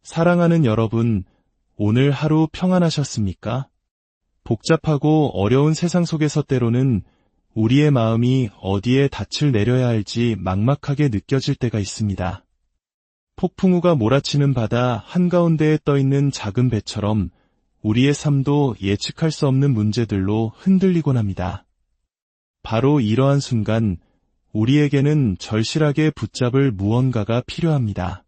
사랑하는 여러분, 오늘 하루 평안하셨습니까? 복잡하고 어려운 세상 속에서 때로는 우리의 마음이 어디에 닻을 내려야 할지 막막하게 느껴질 때가 있습니다. 폭풍우가 몰아치는 바다 한가운데에 떠있는 작은 배처럼 우리의 삶도 예측할 수 없는 문제들로 흔들리곤 합니다. 바로 이러한 순간 우리에게는 절실하게 붙잡을 무언가가 필요합니다.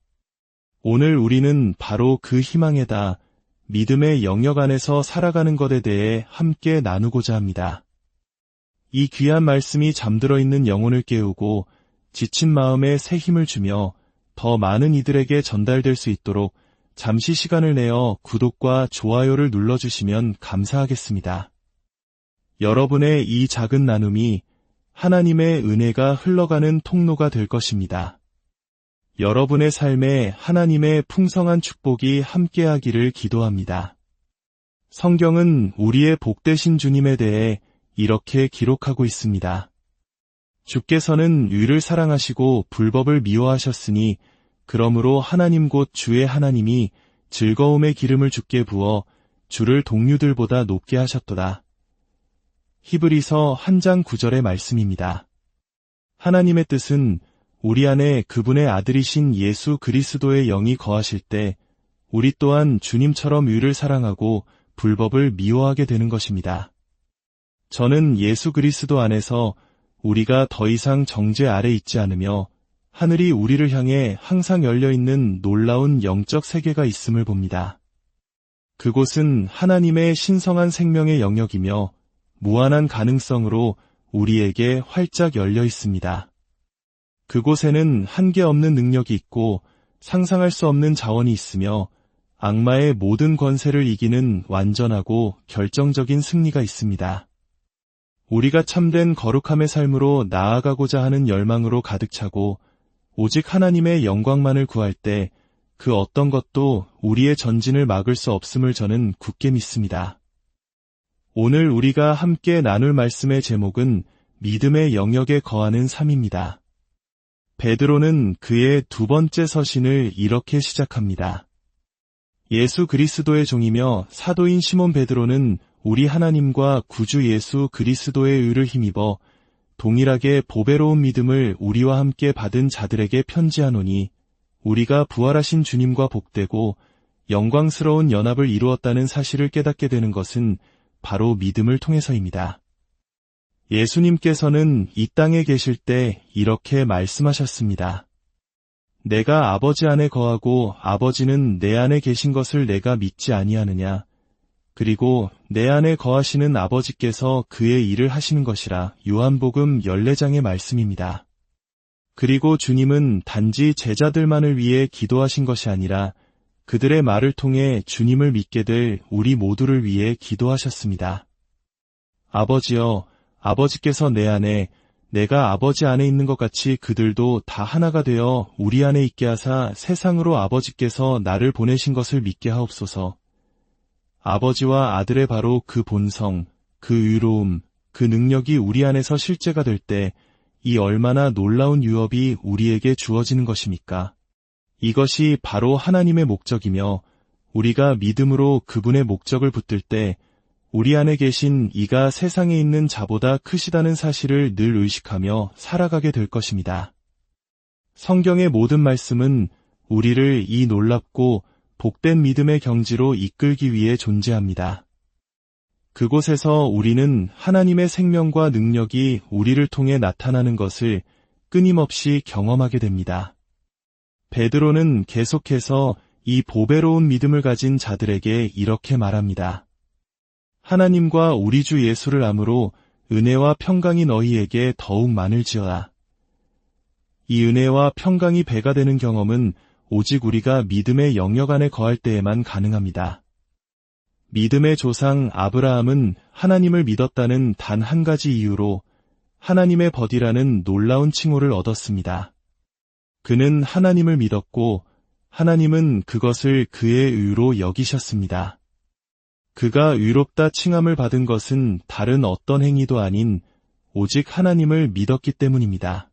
오늘 우리는 바로 그 희망에다 믿음의 영역 안에서 살아가는 것에 대해 함께 나누고자 합니다. 이 귀한 말씀이 잠들어 있는 영혼을 깨우고 지친 마음에 새 힘을 주며 더 많은 이들에게 전달될 수 있도록 잠시 시간을 내어 구독과 좋아요를 눌러주시면 감사하겠습니다. 여러분의 이 작은 나눔이 하나님의 은혜가 흘러가는 통로가 될 것입니다. 여러분의 삶에 하나님의 풍성한 축복이 함께하기를 기도합니다. 성경은 우리의 복되신 주님에 대해 이렇게 기록하고 있습니다. 주께서는 의를 사랑하시고 불법을 미워하셨으니 그러므로 하나님 곧 주의 하나님이 즐거움의 기름을 주께 부어 주를 동류들보다 높게 하셨도다. 히브리서 1장 9절의 말씀입니다. 하나님의 뜻은 우리 안에 그분의 아들이신 예수 그리스도의 영이 거하실 때 우리 또한 주님처럼 의를 사랑하고 불법을 미워하게 되는 것입니다. 저는 예수 그리스도 안에서 우리가 더 이상 정죄 아래 있지 않으며 하늘이 우리를 향해 항상 열려있는 놀라운 영적 세계가 있음을 봅니다. 그곳은 하나님의 신성한 생명의 영역이며 무한한 가능성으로 우리에게 활짝 열려 있습니다. 그곳에는 한계 없는 능력이 있고 상상할 수 없는 자원이 있으며 악마의 모든 권세를 이기는 완전하고 결정적인 승리가 있습니다. 우리가 참된 거룩함의 삶으로 나아가고자 하는 열망으로 가득 차고 오직 하나님의 영광만을 구할 때 그 어떤 것도 우리의 전진을 막을 수 없음을 저는 굳게 믿습니다. 오늘 우리가 함께 나눌 말씀의 제목은 믿음의 영역에 거하는 삶입니다. 베드로는 그의 두 번째 서신을 이렇게 시작합니다. 예수 그리스도의 종이며 사도인 시몬 베드로는 우리 하나님과 구주 예수 그리스도의 의를 힘입어 동일하게 보배로운 믿음을 우리와 함께 받은 자들에게 편지하노니 우리가 부활하신 주님과 복되고 영광스러운 연합을 이루었다는 사실을 깨닫게 되는 것은 바로 믿음을 통해서입니다. 예수님께서는 이 땅에 계실 때 이렇게 말씀하셨습니다. 내가 아버지 안에 거하고 아버지는 내 안에 계신 것을 내가 믿지 아니하느냐. 그리고 내 안에 거하시는 아버지께서 그의 일을 하시는 것이라. 요한복음 14장의 말씀입니다. 그리고 주님은 단지 제자들만을 위해 기도하신 것이 아니라 그들의 말을 통해 주님을 믿게 될 우리 모두를 위해 기도하셨습니다. 아버지여, 아버지께서 내 안에, 내가 아버지 안에 있는 것 같이 그들도 다 하나가 되어 우리 안에 있게 하사 세상으로 아버지께서 나를 보내신 것을 믿게 하옵소서. 아버지와 아들의 바로 그 본성, 그 의로움, 그 능력이 우리 안에서 실제가 될 때 이 얼마나 놀라운 유업이 우리에게 주어지는 것입니까? 이것이 바로 하나님의 목적이며 우리가 믿음으로 그분의 목적을 붙들 때 우리 안에 계신 이가 세상에 있는 자보다 크시다는 사실을 늘 의식하며 살아가게 될 것입니다. 성경의 모든 말씀은 우리를 이 놀랍고 복된 믿음의 경지로 이끌기 위해 존재합니다. 그곳에서 우리는 하나님의 생명과 능력이 우리를 통해 나타나는 것을 끊임없이 경험하게 됩니다. 베드로는 계속해서 이 보배로운 믿음을 가진 자들에게 이렇게 말합니다. 하나님과 우리 주 예수를 암으로 은혜와 평강이 너희에게 더욱 많을지어다. 이 은혜와 평강이 배가 되는 경험은 오직 우리가 믿음의 영역 안에 거할 때에만 가능합니다. 믿음의 조상 아브라함은 하나님을 믿었다는 단 한 가지 이유로 하나님의 벗이라는 놀라운 칭호를 얻었습니다. 그는 하나님을 믿었고 하나님은 그것을 그의 의로 여기셨습니다. 그가 의롭다 칭함을 받은 것은 다른 어떤 행위도 아닌 오직 하나님을 믿었기 때문입니다.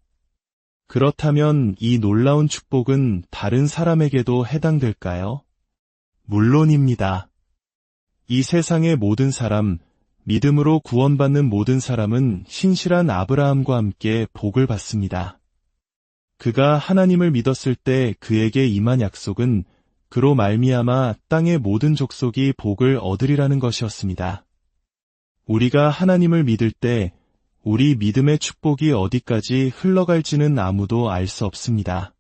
그렇다면 이 놀라운 축복은 다른 사람에게도 해당될까요? 물론입니다. 이 세상의 모든 사람, 믿음으로 구원받는 모든 사람은 신실한 아브라함과 함께 복을 받습니다. 그가 하나님을 믿었을 때 그에게 임한 약속은 그로 말미암아 땅의 모든 족속이 복을 얻으리라는 것이었습니다. 우리가 하나님을 믿을 때 우리 믿음의 축복이 어디까지 흘러갈지는 아무도 알 수 없습니다.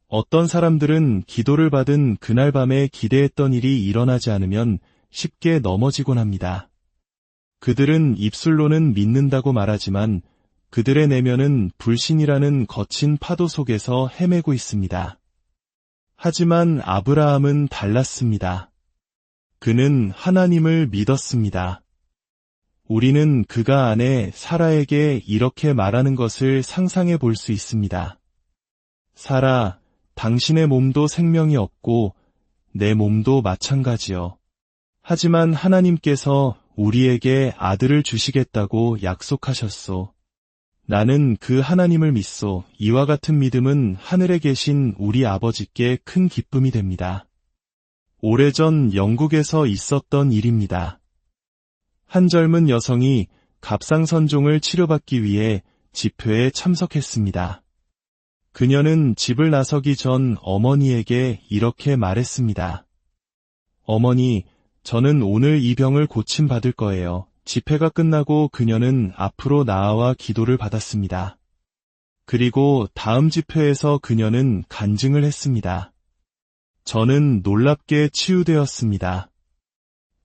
어떤 사람들은 기도를 받은 그날 밤에 기대했던 일이 일어나지 않으면 쉽게 넘어지곤 합니다. 그들은 입술로는 믿는다고 말하지만 그들의 내면은 불신이라는 거친 파도 속에서 헤매고 있습니다. 하지만 아브라함은 달랐습니다. 그는 하나님을 믿었습니다. 우리는 그가 아내 사라에게 이렇게 말하는 것을 상상해 볼 수 있습니다. 사라, 당신의 몸도 생명이 없고 내 몸도 마찬가지요. 하지만 하나님께서 우리에게 아들을 주시겠다고 약속하셨소. 나는 그 하나님을 믿소. 이와 같은 믿음은 하늘에 계신 우리 아버지께 큰 기쁨이 됩니다. 오래전 영국에서 있었던 일입니다. 한 젊은 여성이 갑상선종을 치료받기 위해 집회에 참석했습니다. 그녀는 집을 나서기 전 어머니에게 이렇게 말했습니다. 어머니, 저는 오늘 이 병을 고침받을 거예요. 집회가 끝나고 그녀는 앞으로 나아와 기도를 받았습니다. 그리고 다음 집회에서 그녀는 간증을 했습니다. 저는 놀랍게 치유되었습니다.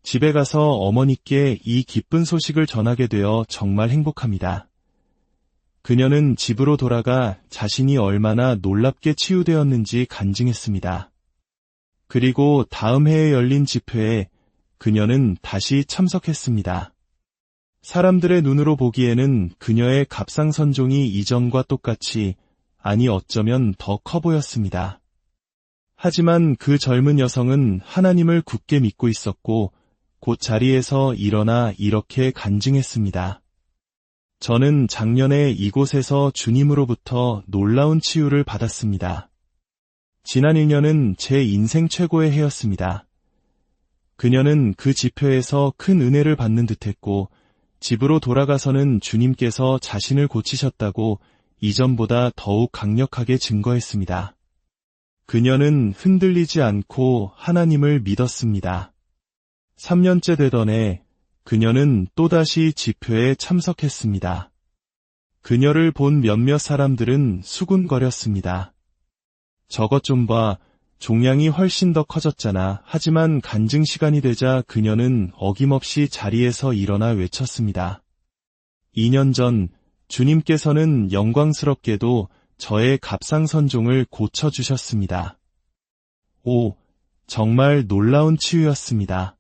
집에 가서 어머니께 이 기쁜 소식을 전하게 되어 정말 행복합니다. 그녀는 집으로 돌아가 자신이 얼마나 놀랍게 치유되었는지 간증했습니다. 그리고 다음 해에 열린 집회에 그녀는 다시 참석했습니다. 사람들의 눈으로 보기에는 그녀의 갑상선종이 이전과 똑같이, 아니 어쩌면 더 커 보였습니다. 하지만 그 젊은 여성은 하나님을 굳게 믿고 있었고 곧 자리에서 일어나 이렇게 간증했습니다. 저는 작년에 이곳에서 주님으로부터 놀라운 치유를 받았습니다. 지난 1년은 제 인생 최고의 해였습니다. 그녀는 그 집회에서 큰 은혜를 받는 듯했고 집으로 돌아가서는 주님께서 자신을 고치셨다고 이전보다 더욱 강력하게 증거했습니다. 그녀는 흔들리지 않고 하나님을 믿었습니다. 3년째 되던 해 그녀는 또다시 집회에 참석했습니다. 그녀를 본 몇몇 사람들은 수군거렸습니다. 저것 좀 봐, 종양이 훨씬 더 커졌잖아. 하지만 간증 시간이 되자 그녀는 어김없이 자리에서 일어나 외쳤습니다. 2년 전 주님께서는 영광스럽게도 저의 갑상선종을 고쳐주셨습니다. 오, 정말 놀라운 치유였습니다.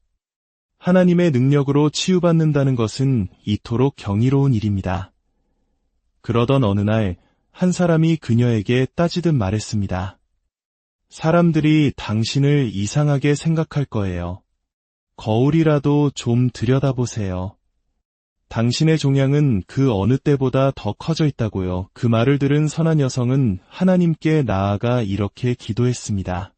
하나님의 능력으로 치유받는다는 것은 이토록 경이로운 일입니다. 그러던 어느 날 한 사람이 그녀에게 따지듯 말했습니다. 사람들이 당신을 이상하게 생각할 거예요. 거울이라도 좀 들여다보세요. 당신의 종양은 그 어느 때보다 더 커져 있다고요. 그 말을 들은 선한 여성은 하나님께 나아가 이렇게 기도했습니다.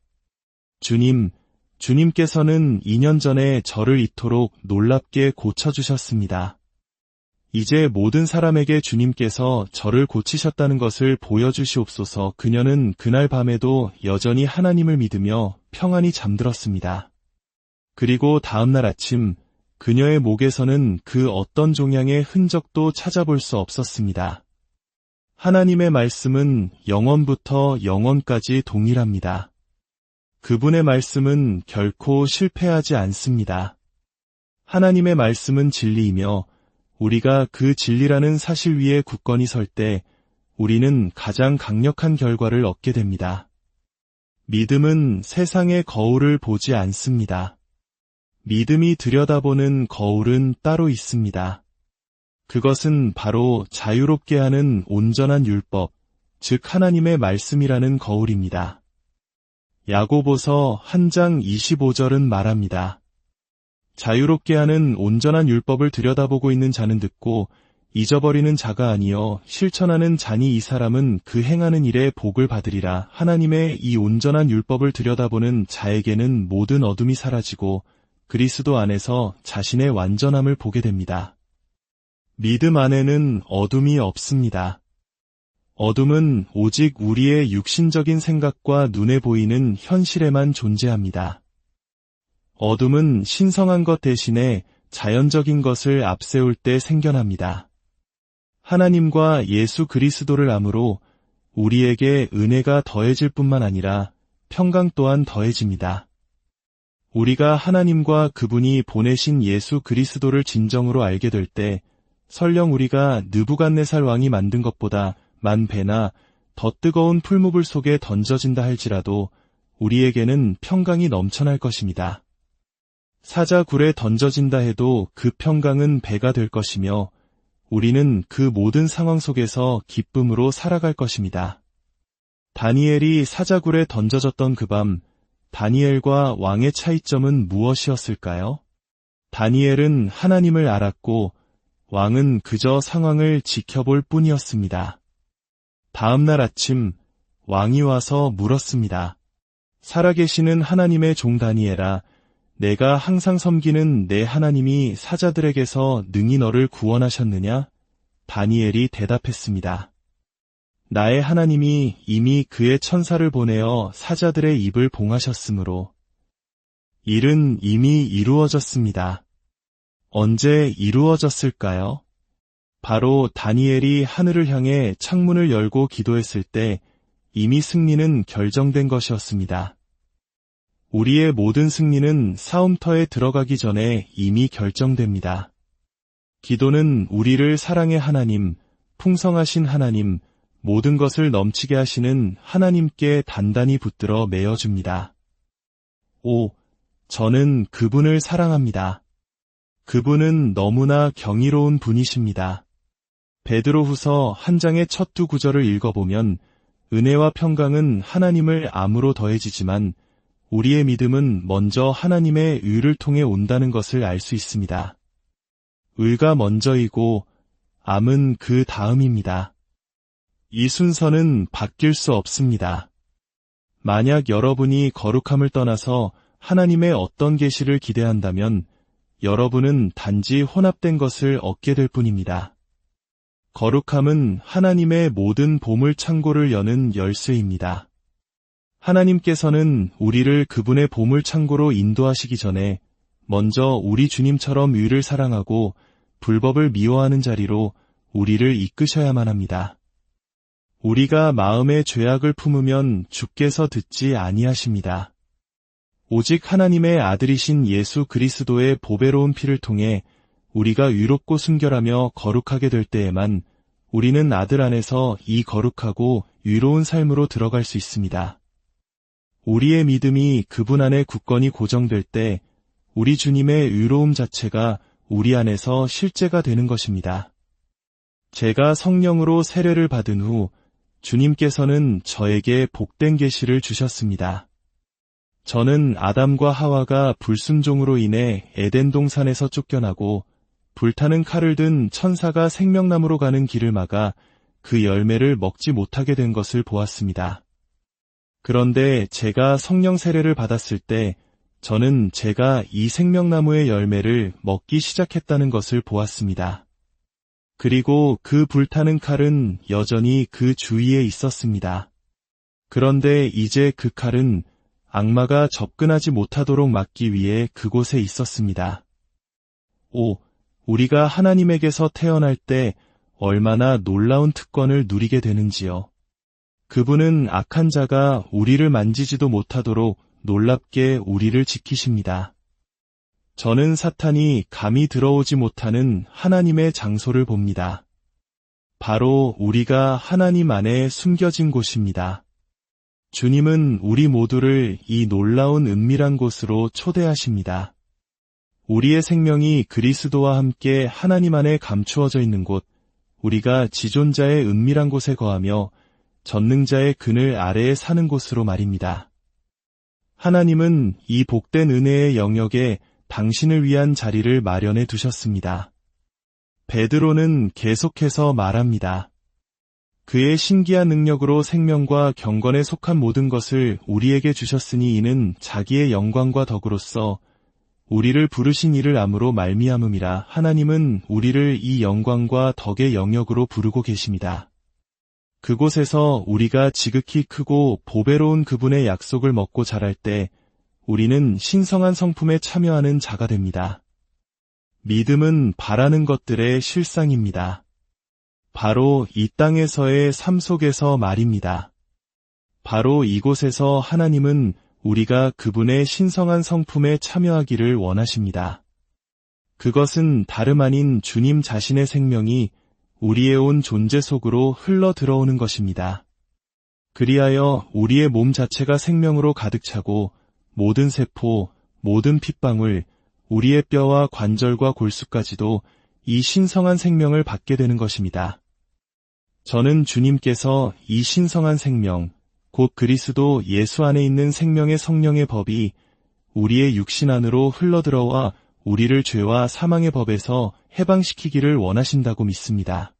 주님, 주님께서는 2년 전에 저를 이토록 놀랍게 고쳐주셨습니다. 이제 모든 사람에게 주님께서 저를 고치셨다는 것을 보여주시옵소서. 그녀는 그날 밤에도 여전히 하나님을 믿으며 평안히 잠들었습니다. 그리고 다음날 아침 그녀의 목에서는 그 어떤 종양의 흔적도 찾아볼 수 없었습니다. 하나님의 말씀은 영원부터 영원까지 동일합니다. 그분의 말씀은 결코 실패하지 않습니다. 하나님의 말씀은 진리이며 우리가 그 진리라는 사실 위에 굳건히 설 때 우리는 가장 강력한 결과를 얻게 됩니다. 믿음은 세상의 거울을 보지 않습니다. 믿음이 들여다보는 거울은 따로 있습니다. 그것은 바로 자유롭게 하는 온전한 율법, 즉 하나님의 말씀이라는 거울입니다. 야고보서 1장 25절은 말합니다. 자유롭게 하는 온전한 율법을 들여다보고 있는 자는 듣고 잊어버리는 자가 아니여 실천하는 자니 이 사람은 그 행하는 일에 복을 받으리라. 하나님의 이 온전한 율법을 들여다보는 자에게는 모든 어둠이 사라지고 그리스도 안에서 자신의 완전함을 보게 됩니다. 믿음 안에는 어둠이 없습니다. 어둠은 오직 우리의 육신적인 생각과 눈에 보이는 현실에만 존재합니다. 어둠은 신성한 것 대신에 자연적인 것을 앞세울 때 생겨납니다. 하나님과 예수 그리스도를 암으로 우리에게 은혜가 더해질 뿐만 아니라 평강 또한 더해집니다. 우리가 하나님과 그분이 보내신 예수 그리스도를 진정으로 알게 될 때 설령 우리가 느부갓네살 왕이 만든 것보다 만 배나 더 뜨거운 풀무불 속에 던져진다 할지라도 우리에게는 평강이 넘쳐날 것입니다. 사자굴에 던져진다 해도 그 평강은 배가 될 것이며 우리는 그 모든 상황 속에서 기쁨으로 살아갈 것입니다. 다니엘이 사자굴에 던져졌던 그 밤, 다니엘과 왕의 차이점은 무엇이었을까요? 다니엘은 하나님을 알았고 왕은 그저 상황을 지켜볼 뿐이었습니다. 다음 날 아침 왕이 와서 물었습니다. 살아계시는 하나님의 종 다니엘아, 내가 항상 섬기는 내 하나님이 사자들에게서 능히 너를 구원하셨느냐? 다니엘이 대답했습니다. 나의 하나님이 이미 그의 천사를 보내어 사자들의 입을 봉하셨으므로 일은 이미 이루어졌습니다. 언제 이루어졌을까요? 바로 다니엘이 하늘을 향해 창문을 열고 기도했을 때 이미 승리는 결정된 것이었습니다. 우리의 모든 승리는 싸움터에 들어가기 전에 이미 결정됩니다. 기도는 우리를 사랑의 하나님, 풍성하신 하나님, 모든 것을 넘치게 하시는 하나님께 단단히 붙들어 메어줍니다. 저는 그분을 사랑합니다. 그분은 너무나 경이로운 분이십니다. 베드로후서 한 장의 첫 두 구절을 읽어보면 은혜와 평강은 하나님을 암으로 더해지지만 우리의 믿음은 먼저 하나님의 의를 통해 온다는 것을 알 수 있습니다. 의가 먼저이고 암은 그 다음입니다. 이 순서는 바뀔 수 없습니다. 만약 여러분이 거룩함을 떠나서 하나님의 어떤 계시를 기대한다면 여러분은 단지 혼합된 것을 얻게 될 뿐입니다. 거룩함은 하나님의 모든 보물 창고를 여는 열쇠입니다. 하나님께서는 우리를 그분의 보물 창고로 인도하시기 전에 먼저 우리 주님처럼 의를 사랑하고 불법을 미워하는 자리로 우리를 이끄셔야만 합니다. 우리가 마음의 죄악을 품으면 주께서 듣지 아니하십니다. 오직 하나님의 아들이신 예수 그리스도의 보배로운 피를 통해 우리가 의롭고 순결하며 거룩하게 될 때에만 우리는 아들 안에서 이 거룩하고 의로운 삶으로 들어갈 수 있습니다. 우리의 믿음이 그분 안에 굳건히 고정될 때 우리 주님의 의로움 자체가 우리 안에서 실제가 되는 것입니다. 제가 성령으로 세례를 받은 후 주님께서는 저에게 복된 계시를 주셨습니다. 저는 아담과 하와가 불순종으로 인해 에덴 동산에서 쫓겨나고 불타는 칼을 든 천사가 생명나무로 가는 길을 막아 그 열매를 먹지 못하게 된 것을 보았습니다. 그런데 제가 성령 세례를 받았을 때 저는 제가 이 생명나무의 열매를 먹기 시작했다는 것을 보았습니다. 그리고 그 불타는 칼은 여전히 그 주위에 있었습니다. 그런데 이제 그 칼은 악마가 접근하지 못하도록 막기 위해 그곳에 있었습니다. 우리가 하나님에게서 태어날 때 얼마나 놀라운 특권을 누리게 되는지요. 그분은 악한 자가 우리를 만지지도 못하도록 놀랍게 우리를 지키십니다. 저는 사탄이 감히 들어오지 못하는 하나님의 장소를 봅니다. 바로 우리가 하나님 안에 숨겨진 곳입니다. 주님은 우리 모두를 이 놀라운 은밀한 곳으로 초대하십니다. 우리의 생명이 그리스도와 함께 하나님 안에 감추어져 있는 곳, 우리가 지존자의 은밀한 곳에 거하며 전능자의 그늘 아래에 사는 곳으로 말입니다. 하나님은 이 복된 은혜의 영역에 당신을 위한 자리를 마련해 두셨습니다. 베드로는 계속해서 말합니다. 그의 신기한 능력으로 생명과 경건에 속한 모든 것을 우리에게 주셨으니 이는 자기의 영광과 덕으로서 우리를 부르신 이를 암으로 말미암음이라. 하나님은 우리를 이 영광과 덕의 영역으로 부르고 계십니다. 그곳에서 우리가 지극히 크고 보배로운 그분의 약속을 먹고 자랄 때 우리는 신성한 성품에 참여하는 자가 됩니다. 믿음은 바라는 것들의 실상입니다. 바로 이 땅에서의 삶 속에서 말입니다. 바로 이곳에서 하나님은 우리가 그분의 신성한 성품에 참여하기를 원하십니다. 그것은 다름 아닌 주님 자신의 생명이 우리의 온 존재 속으로 흘러 들어오는 것입니다. 그리하여 우리의 몸 자체가 생명으로 가득 차고 모든 세포, 모든 핏방울, 우리의 뼈와 관절과 골수까지도 이 신성한 생명을 받게 되는 것입니다. 저는 주님께서 이 신성한 생명, 곧 그리스도 예수 안에 있는 생명의 성령의 법이 우리의 육신 안으로 흘러들어와 우리를 죄와 사망의 법에서 해방시키기를 원하신다고 믿습니다.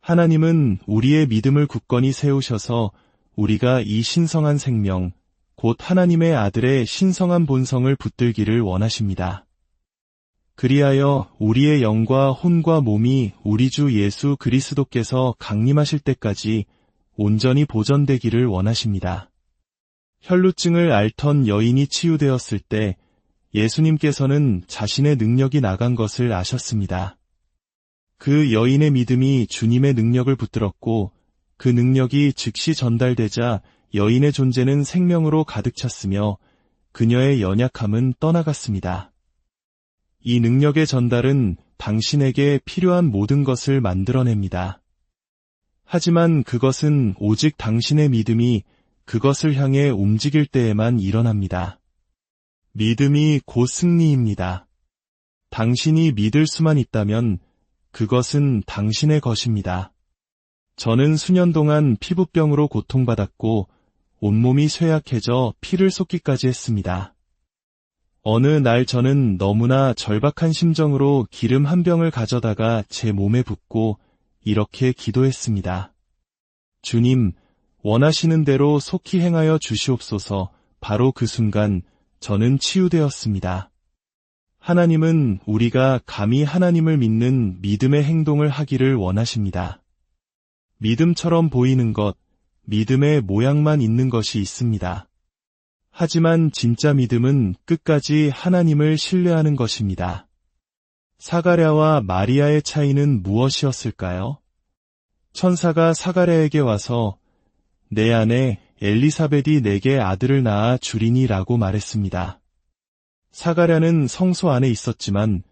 하나님은 우리의 믿음을 굳건히 세우셔서 우리가 이 신성한 생명, 곧 하나님의 아들의 신성한 본성을 붙들기를 원하십니다. 그리하여 우리의 영과 혼과 몸이 우리 주 예수 그리스도께서 강림하실 때까지 온전히 보존되기를 원하십니다. 혈루증을 앓던 여인이 치유되었을 때 예수님께서는 자신의 능력이 나간 것을 아셨습니다. 그 여인의 믿음이 주님의 능력을 붙들었고 그 능력이 즉시 전달되자 여인의 존재는 생명으로 가득 찼으며 그녀의 연약함은 떠나갔습니다. 이 능력의 전달은 당신에게 필요한 모든 것을 만들어냅니다. 하지만 그것은 오직 당신의 믿음이 그것을 향해 움직일 때에만 일어납니다. 믿음이 곧 승리입니다. 당신이 믿을 수만 있다면 그것은 당신의 것입니다. 저는 수년 동안 피부병으로 고통받았고 온몸이 쇠약해져 피를 쏟기까지 했습니다. 어느 날 저는 너무나 절박한 심정으로 기름 한 병을 가져다가 제 몸에 붓고 이렇게 기도했습니다. 주님, 원하시는 대로 속히 행하여 주시옵소서. 바로 그 순간 저는 치유되었습니다. 하나님은 우리가 감히 하나님을 믿는 믿음의 행동을 하기를 원하십니다. 믿음처럼 보이는 것, 믿음의 모양만 있는 것이 있습니다. 하지만 진짜 믿음은 끝까지 하나님을 신뢰하는 것입니다. 사가랴와 마리아의 차이는 무엇이었을까요? 천사가 사가랴에게 와서 내 아내 엘리사벳이 내게 아들을 낳아 주리니 라고 말했습니다. 사가랴는 성소 안에 있었지만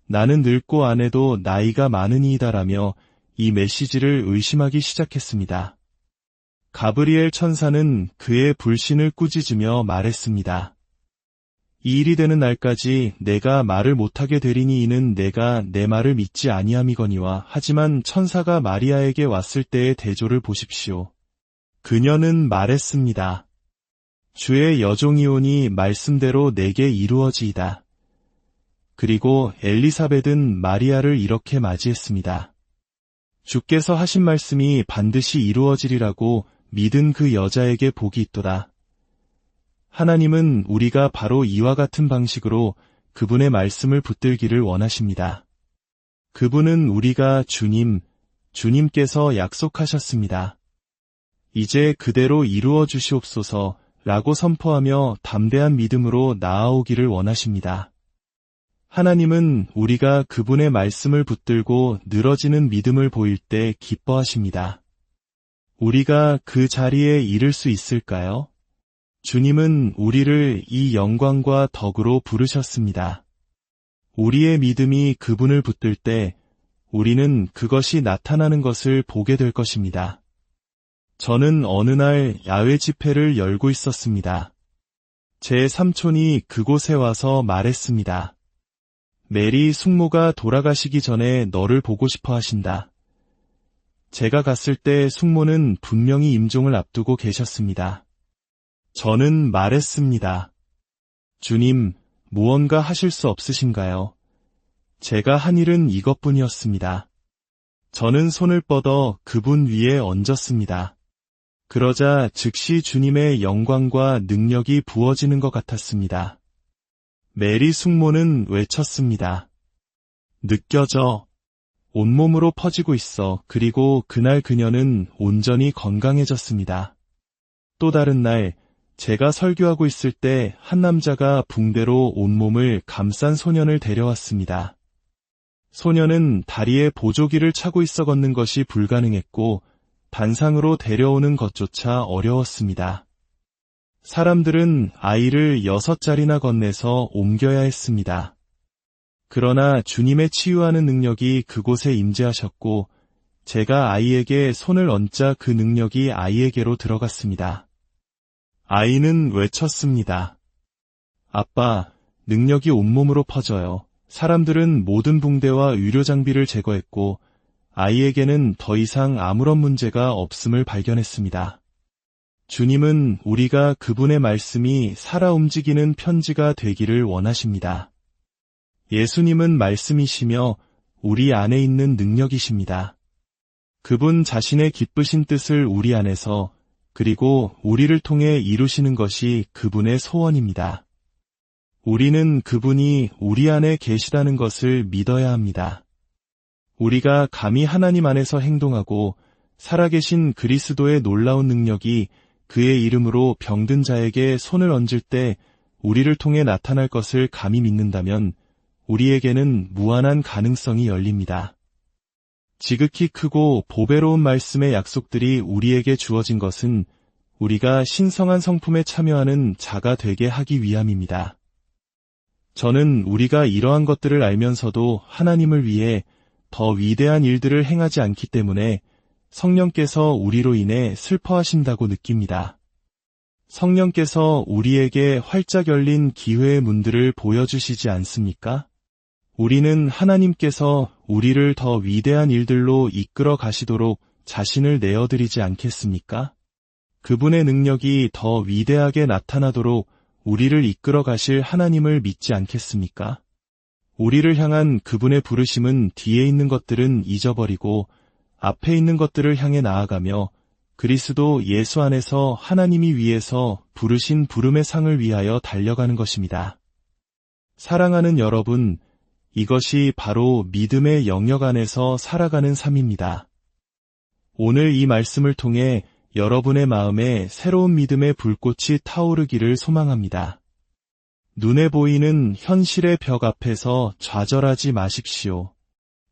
나는 늙고 아내도 나이가 많으니이다라며 이 메시지를 의심하기 시작했습니다. 가브리엘 천사는 그의 불신을 꾸짖으며 말했습니다. 이 일이 되는 날까지 내가 말을 못하게 되리니 이는 내가 내 말을 믿지 아니함이거니와. 하지만 천사가 마리아에게 왔을 때의 대조를 보십시오. 그녀는 말했습니다. 주의 여종이오니 말씀대로 내게 이루어지이다. 그리고 엘리사벳은 마리아를 이렇게 맞이했습니다. 주께서 하신 말씀이 반드시 이루어지리라고 믿은 그 여자에게 복이 있도다. 하나님은 우리가 바로 이와 같은 방식으로 그분의 말씀을 붙들기를 원하십니다. 그분은 우리가 주님께서 약속하셨습니다. 이제 그대로 이루어 주시옵소서 라고 선포하며 담대한 믿음으로 나아오기를 원하십니다. 하나님은 우리가 그분의 말씀을 붙들고 늘어지는 믿음을 보일 때 기뻐하십니다. 우리가 그 자리에 이를 수 있을까요? 주님은 우리를 이 영광과 덕으로 부르셨습니다. 우리의 믿음이 그분을 붙들 때 우리는 그것이 나타나는 것을 보게 될 것입니다. 저는 어느 날 야외 집회를 열고 있었습니다. 제 삼촌이 그곳에 와서 말했습니다. 메리 숙모가 돌아가시기 전에 너를 보고 싶어 하신다. 제가 갔을 때 숙모는 분명히 임종을 앞두고 계셨습니다. 저는 말했습니다. 주님, 무언가 하실 수 없으신가요? 제가 한 일은 이것뿐이었습니다. 저는 손을 뻗어 그분 위에 얹었습니다. 그러자 즉시 주님의 영광과 능력이 부어지는 것 같았습니다. 메리 숙모는 외쳤습니다. 느껴져. 온몸으로 퍼지고 있어. 그리고 그날 그녀는 온전히 건강해졌습니다. 또 다른 날, 제가 설교하고 있을 때 한 남자가 붕대로 온몸을 감싼 소년을 데려왔습니다. 소년은 다리에 보조기를 차고 있어 걷는 것이 불가능했고 단상으로 데려오는 것조차 어려웠습니다. 사람들은 아이를 6자리나 건네서 옮겨야 했습니다. 그러나 주님의 치유하는 능력이 그곳에 임재하셨고 제가 아이에게 손을 얹자 그 능력이 아이에게로 들어갔습니다. 아이는 외쳤습니다. 아빠, 능력이 온몸으로 퍼져요. 사람들은 모든 붕대와 의료 장비를 제거했고 아이에게는 더 이상 아무런 문제가 없음을 발견했습니다. 주님은 우리가 그분의 말씀이 살아 움직이는 편지가 되기를 원하십니다. 예수님은 말씀이시며 우리 안에 있는 능력이십니다. 그분 자신의 기쁘신 뜻을 우리 안에서 그리고 우리를 통해 이루시는 것이 그분의 소원입니다. 우리는 그분이 우리 안에 계시다는 것을 믿어야 합니다. 우리가 감히 하나님 안에서 행동하고 살아계신 그리스도의 놀라운 능력이 그의 이름으로 병든 자에게 손을 얹을 때 우리를 통해 나타날 것을 감히 믿는다면 우리에게는 무한한 가능성이 열립니다. 지극히 크고 보배로운 말씀의 약속들이 우리에게 주어진 것은 우리가 신성한 성품에 참여하는 자가 되게 하기 위함입니다. 저는 우리가 이러한 것들을 알면서도 하나님을 위해 더 위대한 일들을 행하지 않기 때문에 성령께서 우리로 인해 슬퍼하신다고 느낍니다. 성령께서 우리에게 활짝 열린 기회의 문들을 보여주시지 않습니까? 우리는 하나님께서 우리를 더 위대한 일들로 이끌어 가시도록 자신을 내어드리지 않겠습니까? 그분의 능력이 더 위대하게 나타나도록 우리를 이끌어 가실 하나님을 믿지 않겠습니까? 우리를 향한 그분의 부르심은 뒤에 있는 것들은 잊어버리고 앞에 있는 것들을 향해 나아가며 그리스도 예수 안에서 하나님이 위해서 부르신 부름의 상을 위하여 달려가는 것입니다. 사랑하는 여러분, 이것이 바로 믿음의 영역 안에서 살아가는 삶입니다. 오늘 이 말씀을 통해 여러분의 마음에 새로운 믿음의 불꽃이 타오르기를 소망합니다. 눈에 보이는 현실의 벽 앞에서 좌절하지 마십시오.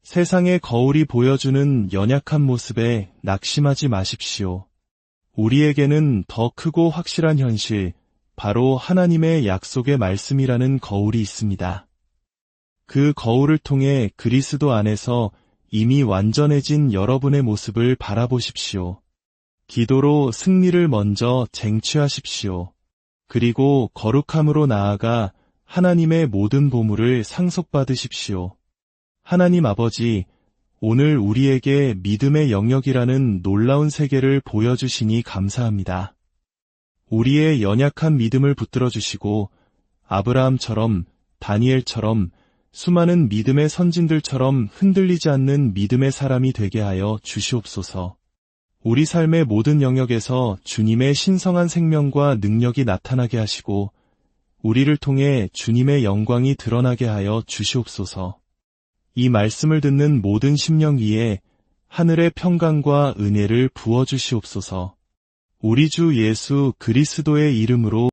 세상의 거울이 보여주는 연약한 모습에 낙심하지 마십시오. 우리에게는 더 크고 확실한 현실, 바로 하나님의 약속의 말씀이라는 거울이 있습니다. 그 거울을 통해 그리스도 안에서 이미 완전해진 여러분의 모습을 바라보십시오. 기도로 승리를 먼저 쟁취하십시오. 그리고 거룩함으로 나아가 하나님의 모든 보물을 상속받으십시오. 하나님 아버지, 오늘 우리에게 믿음의 영역이라는 놀라운 세계를 보여주시니 감사합니다. 우리의 연약한 믿음을 붙들어 주시고 아브라함처럼, 다니엘처럼, 수많은 믿음의 선진들처럼 흔들리지 않는 믿음의 사람이 되게 하여 주시옵소서. 우리 삶의 모든 영역에서 주님의 신성한 생명과 능력이 나타나게 하시고 우리를 통해 주님의 영광이 드러나게 하여 주시옵소서. 이 말씀을 듣는 모든 심령 위에 하늘의 평강과 은혜를 부어주시옵소서. 우리 주 예수 그리스도의 이름으로